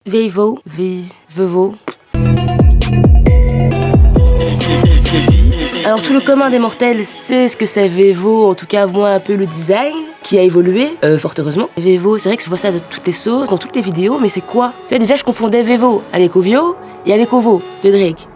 Vevo. Alors tout le commun des mortels sait ce que c'est Vevo, en tout cas voit un peu le design qui a évolué, fort heureusement. Vevo, c'est vrai que je vois ça de toutes les sauces, dans toutes les vidéos, mais c'est quoi? Tu sais, déjà je confondais Vevo avec Ovio et avec Ovo de Drake.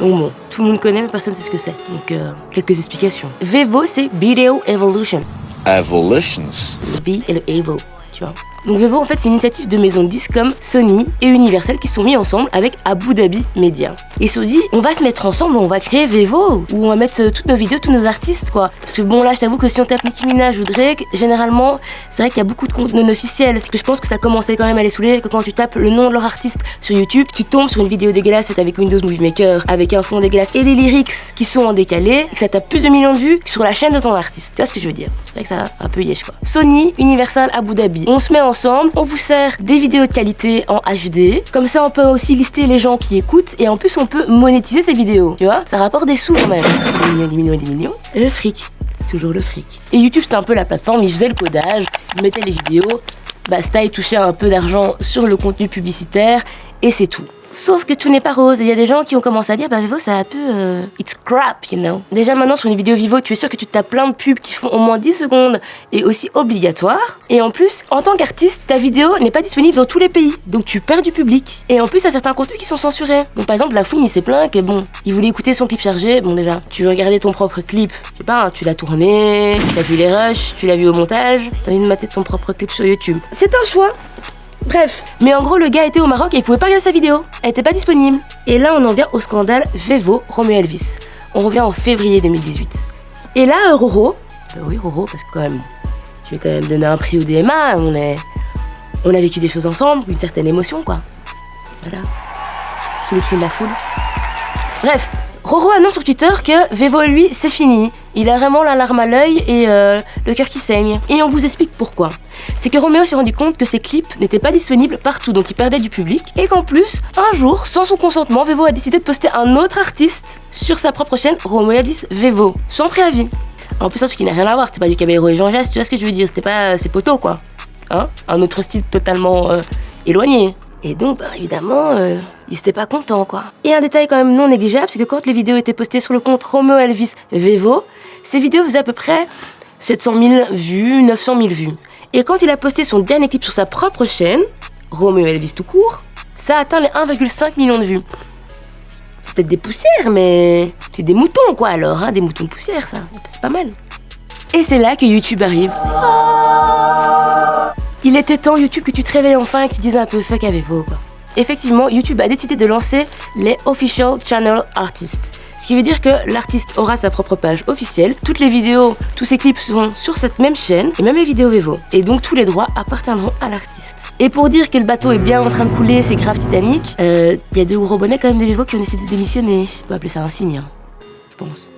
Donc bon, tout le monde connaît mais personne ne sait ce que c'est. Donc quelques explications. Vevo c'est Video Evolution. Evolutions. Le V et le Evo, tu vois. Donc Vevo en fait c'est une initiative de maisons de disques comme Sony et Universal qui se sont mis ensemble avec Abu Dhabi Media. Et ils se sont dit on va se mettre ensemble, on va créer Vevo où on va mettre toutes nos vidéos, tous nos artistes quoi. Parce que bon là je t'avoue que si on tape Nicki Minaj ou Drake, généralement c'est vrai qu'il y a beaucoup de comptes non officiels. Parce que je pense que ça commençait quand même à les saouler que quand tu tapes le nom de leur artiste sur YouTube, tu tombes sur une vidéo dégueulasse faite avec Windows Movie Maker, avec un fond dégueulasse et des lyrics qui sont en décalé, et que ça tape plus de millions de vues que sur la chaîne de ton artiste. Tu vois ce que je veux dire? C'est vrai que ça un peu yèche quoi. Sony, Universal, Abu Dhabi. On se met ensemble, on vous sert des vidéos de qualité en HD. Comme ça, on peut aussi lister les gens qui écoutent et en plus, on peut monétiser ces vidéos. Tu vois, ça rapporte des sous quand même. Des millions et des millions. Le fric. Toujours le fric. Et YouTube, c'était un peu la plateforme. Ils faisaient le codage, ils mettaient les vidéos. Basta, ils touchaient un peu d'argent sur le contenu publicitaire et c'est tout. Sauf que tout n'est pas rose. Et il y a des gens qui ont commencé à dire bah Vevo c'est un peu it's crap, you know. Déjà maintenant sur une vidéo Vevo, tu es sûr que tu tapes plein de pubs qui font au moins 10 secondes et aussi obligatoires. Et en plus, en tant qu'artiste, ta vidéo n'est pas disponible dans tous les pays. Donc tu perds du public. Et en plus, il y a certains contenus qui sont censurés. Donc par exemple, La Fouine, il s'est plaint que bon, il voulait écouter son clip chargé. Bon déjà, tu veux regarder ton propre clip. Je sais pas, hein, tu l'as tourné, tu as vu les rushs, tu l'as vu au montage, t'as envie de mater ton propre clip sur YouTube. C'est un choix. Bref, mais en gros le gars était au Maroc et il pouvait pas regarder sa vidéo, elle était pas disponible. Et là on en vient au scandale Vevo Romeo Elvis. On revient en février 2018. Et là Roro, oui Roro parce que quand même, je vais quand même donner un prix au DMA, on a vécu des choses ensemble, une certaine émotion quoi. Voilà, sous les cris de la foule. Bref, Roro annonce sur Twitter que Vevo lui c'est fini. Il a vraiment la larme à l'œil et le cœur qui saigne. Et on vous explique pourquoi. C'est que Roméo s'est rendu compte que ses clips n'étaient pas disponibles partout, donc il perdait du public. Et qu'en plus, un jour, sans son consentement, Vevo a décidé de poster un autre artiste sur sa propre chaîne, Romeo Elvis Vevo, sans préavis. En plus, un truc qui n'a rien à voir, c'était pas du Caballero et Jean Jass, tu vois ce que je veux dire, c'était pas ses potos quoi. Hein, un autre style totalement éloigné. Et donc, bah, évidemment, ils étaient pas contents, quoi. Et un détail quand même non négligeable, c'est que quand les vidéos étaient postées sur le compte Romeo Elvis Vevo, ces vidéos faisaient à peu près 700 000 vues, 900 000 vues. Et quand il a posté son dernier clip sur sa propre chaîne, Romeo Elvis tout court, ça a atteint les 1,5 million de vues. C'est peut-être des poussières, mais c'est des moutons, quoi, alors, hein, des moutons de poussière, ça. C'est pas mal. Et c'est là que YouTube arrive. Il était temps, YouTube, que tu te réveilles enfin et que tu dises un peu fuck à Vevo, quoi. Effectivement, YouTube a décidé de lancer les Official Channel Artists. Ce qui veut dire que l'artiste aura sa propre page officielle. Toutes les vidéos, tous ses clips seront sur cette même chaîne, et même les vidéos Vevo. Et donc tous les droits appartiendront à l'artiste. Et pour dire que le bateau est bien en train de couler, c'est grave Titanic, y a deux gros bonnets quand même de Vevo qui ont décidé de démissionner. On peut appeler ça un signe, hein, je pense.